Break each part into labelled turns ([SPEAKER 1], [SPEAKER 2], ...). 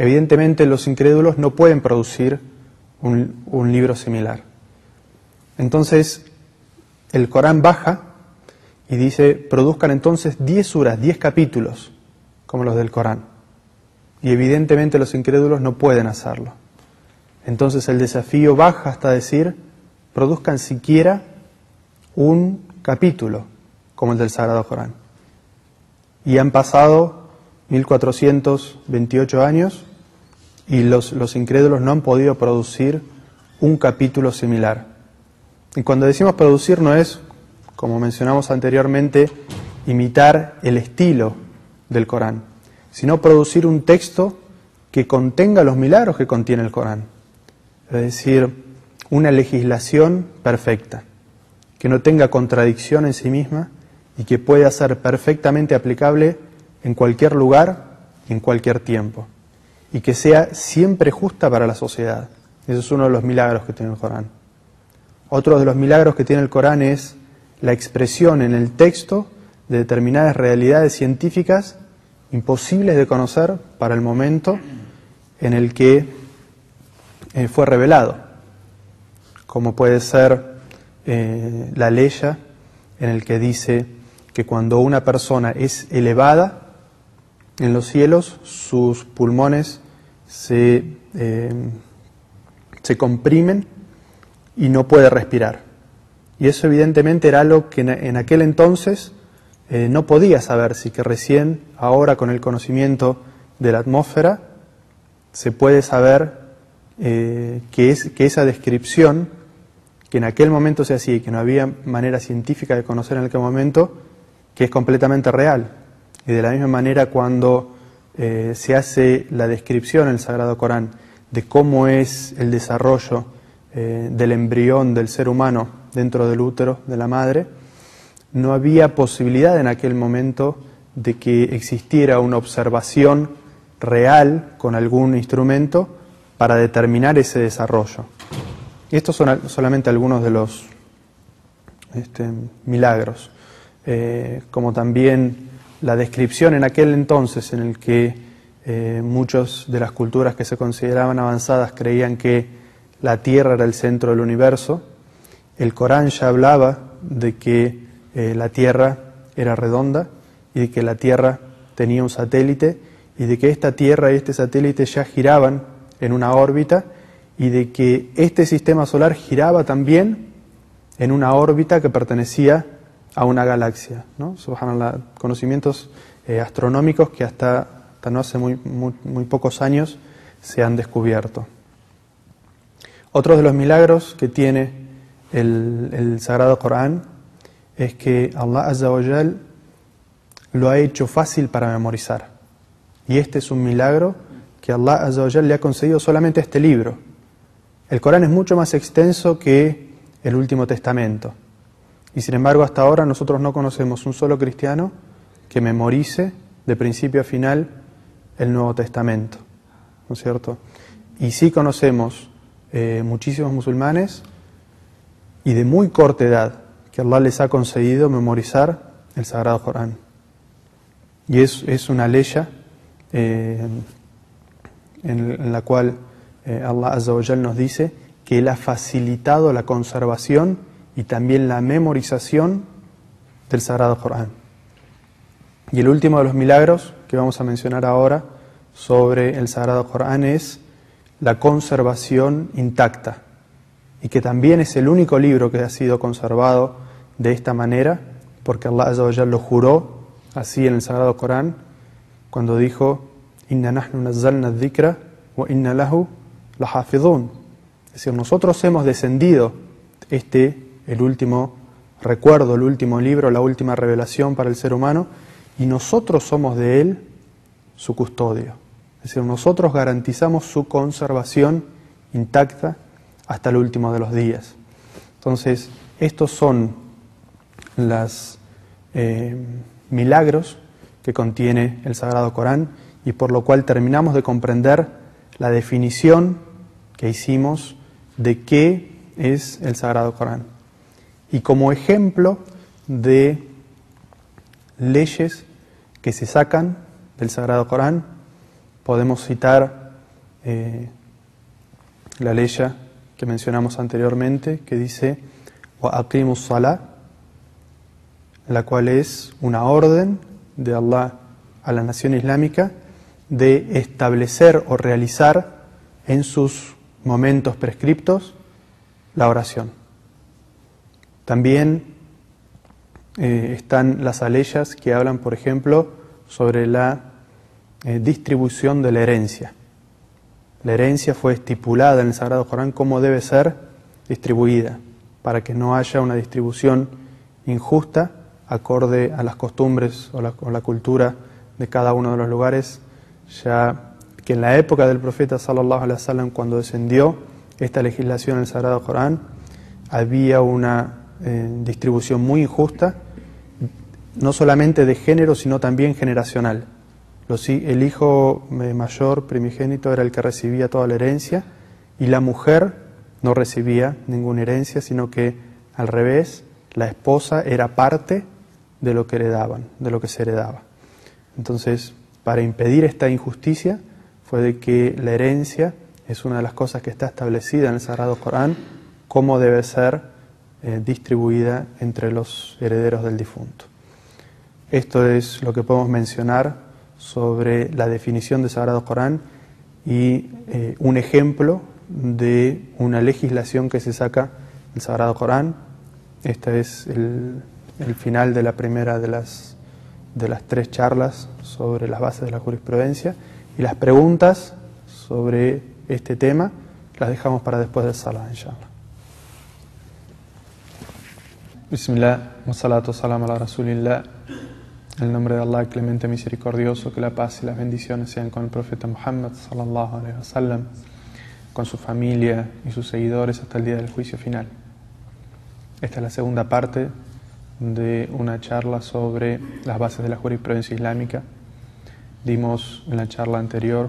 [SPEAKER 1] Evidentemente los incrédulos no pueden producir un libro similar. Entonces el Corán baja y dice, produzcan entonces 10 suras, 10 capítulos, como los del Corán. Y evidentemente los incrédulos no pueden hacerlo. Entonces el desafío baja hasta decir, produzcan siquiera un capítulo, como el del Sagrado Corán. Y han pasado 1428 años y los incrédulos no han podido producir un capítulo similar. Y cuando decimos producir no es, como mencionamos anteriormente, imitar el estilo del Corán, sino producir un texto que contenga los milagros que contiene el Corán. Es decir, una legislación perfecta, que no tenga contradicción en sí misma y que pueda ser perfectamente aplicable en cualquier lugar, en cualquier tiempo, y que sea siempre justa para la sociedad. Eso es uno de los milagros que tiene el Corán. Otro de los milagros que tiene el Corán es la expresión en el texto de determinadas realidades científicas imposibles de conocer para el momento en el que fue revelado, como puede ser la ley en el que dice que cuando una persona es elevada en los cielos, sus pulmones se comprimen y no puede respirar. Y eso evidentemente era algo que en aquel entonces no podía saberse, que recién ahora con el conocimiento de la atmósfera se puede saber que esa descripción que en aquel momento se hacía y que no había manera científica de conocer en aquel momento, que es completamente real. Y de la misma manera cuando se hace la descripción en el Sagrado Corán de cómo es el desarrollo del embrión del ser humano dentro del útero de la madre, no había posibilidad en aquel momento de que existiera una observación real con algún instrumento para determinar ese desarrollo. Y estos son solamente algunos de los milagros, como también la descripción en aquel entonces en el que muchas de las culturas que se consideraban avanzadas creían que la Tierra era el centro del universo. El Corán ya hablaba de que la Tierra era redonda y de que la Tierra tenía un satélite y de que esta Tierra y este satélite ya giraban en una órbita y de que este sistema solar giraba también en una órbita que pertenecía a una galaxia, ¿no? Subhanallah, conocimientos astronómicos que hasta no hace muy pocos años se han descubierto. Otro de los milagros que tiene el Sagrado Corán es que Allah Azza wa Jal lo ha hecho fácil para memorizar. Y este es un milagro que Allah Azza wa Jal le ha concedido solamente a este libro. El Corán es mucho más extenso que el Último Testamento. Y sin embargo, hasta ahora nosotros no conocemos un solo cristiano que memorice de principio a final el Nuevo Testamento, ¿no es cierto? Y sí conocemos muchísimos musulmanes y de muy corta edad que Allah les ha concedido memorizar el Sagrado Corán. Y es una ley en la cual Allah Azza wa Jal nos dice que Él ha facilitado la conservación y también la memorización del Sagrado Corán. Y el último de los milagros que vamos a mencionar ahora sobre el Sagrado Corán es la conservación intacta, y que también es el único libro que ha sido conservado de esta manera, porque Allah Azza wa Jal lo juró así en el Sagrado Corán cuando dijo: Inna nahnu nazzalna adh-dhikra wa inna lahu lahafidhun. Es decir, nosotros hemos descendido el último recuerdo, el último libro, la última revelación para el ser humano, y nosotros somos de él su custodio. Es decir, nosotros garantizamos su conservación intacta hasta el último de los días. Entonces, estos son los milagros que contiene el Sagrado Corán, y por lo cual terminamos de comprender la definición que hicimos de qué es el Sagrado Corán. Y como ejemplo de leyes que se sacan del Sagrado Corán, podemos citar la ley que mencionamos anteriormente, que dice wa aqimus salah, la cual es una orden de Allah a la nación islámica de establecer o realizar en sus momentos prescriptos la oración. También están las aleyas que hablan, por ejemplo, sobre la distribución de la herencia. La herencia fue estipulada en el Sagrado Corán cómo debe ser distribuida, para que no haya una distribución injusta acorde a las costumbres o la cultura de cada uno de los lugares, ya que en la época del profeta sallallahu alaihi wasallam, cuando descendió esta legislación en el Sagrado Corán, había una distribución muy injusta, no solamente de género, sino también generacional. El hijo mayor, primogénito, era el que recibía toda la herencia, y la mujer no recibía ninguna herencia, sino que al revés, la esposa era parte de lo que heredaban, de lo que se heredaba. Entonces, para impedir esta injusticia, fue de que la herencia es una de las cosas que está establecida en el Sagrado Corán, cómo debe ser distribuida entre los herederos del difunto. Esto es lo que podemos mencionar sobre la definición del Sagrado Corán y un ejemplo de una legislación que se saca del Sagrado Corán. Este es el final de la primera de las 3 charlas sobre las bases de la jurisprudencia, y las preguntas sobre este tema las dejamos para después del salah, inshallah. Bismillah, wa salatu salam ala rasulillah. En el nombre de Allah, clemente misericordioso, que la paz y las bendiciones sean con el profeta Muhammad sallallahu alaihi wasallam, con su familia y sus seguidores hasta el día del juicio final. Esta es la segunda parte de una charla sobre las bases de la jurisprudencia islámica. Dimos en la charla anterior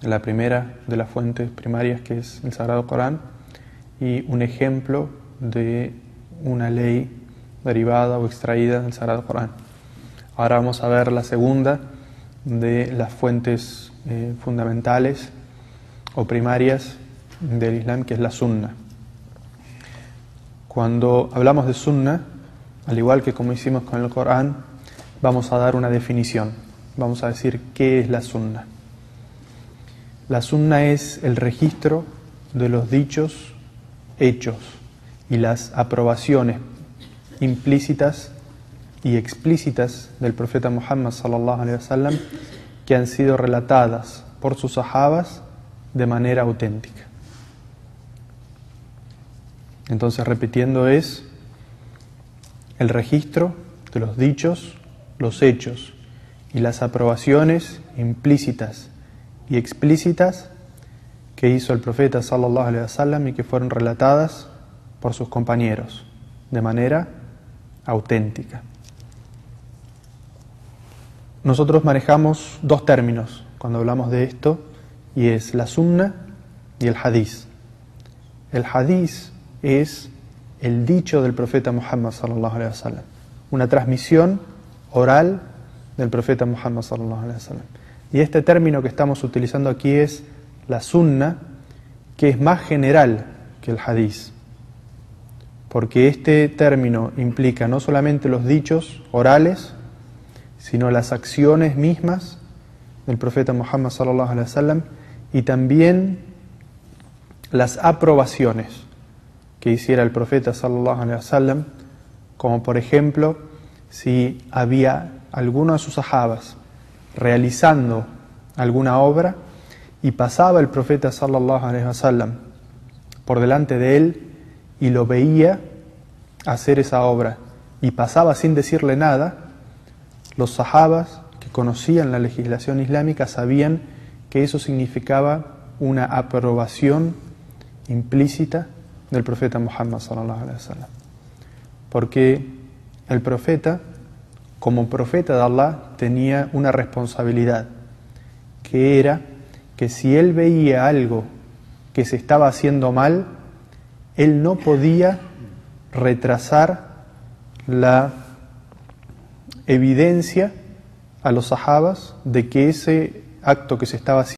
[SPEAKER 1] la primera de las fuentes primarias, que es el Sagrado Corán, y un ejemplo de una ley derivada o extraída del Sagrado Corán. Ahora vamos a ver la segunda de las fuentes fundamentales o primarias del Islam, que es la Sunna. Cuando hablamos de Sunna, al igual que como hicimos con el Corán, vamos a dar una definición. Vamos a decir qué es la Sunna. La Sunna es el registro de los dichos, hechos y las aprobaciones implícitas y explícitas del profeta Muhammad sallallahu alaihi wasallam, que han sido relatadas por sus sahabas de manera auténtica. Entonces, repitiendo, es el registro de los dichos, los hechos y las aprobaciones implícitas y explícitas que hizo el profeta sallallahu alaihi wasallam y que fueron relatadas por sus compañeros de manera auténtica. Nosotros manejamos 2 términos cuando hablamos de esto, y es la sunna y el hadiz. El hadiz es el dicho del profeta Muhammad sallallahu alaihi wasallam, una transmisión oral del profeta Muhammad sallallahu alaihi wasallam. Y este término que estamos utilizando aquí es la sunna, que es más general que el hadiz, porque este término implica no solamente los dichos orales, sino las acciones mismas del profeta Muhammad sallallahu alaihi wasallam, y también las aprobaciones que hiciera el profeta sallallahu alaihi wasallam, como por ejemplo, si había alguno de sus sahabas realizando alguna obra y pasaba el profeta sallallahu alaihi wasallam por delante de él y lo veía hacer esa obra y pasaba sin decirle nada, los sahabas que conocían la legislación islámica sabían que eso significaba una aprobación implícita del profeta Muhammad sallallahu alaihi wasallam, porque el profeta, como profeta de Allah, tenía una responsabilidad, que era que si él veía algo que se estaba haciendo mal, él no podía retrasar la evidencia a los sahabas de que ese acto que se estaba haciendo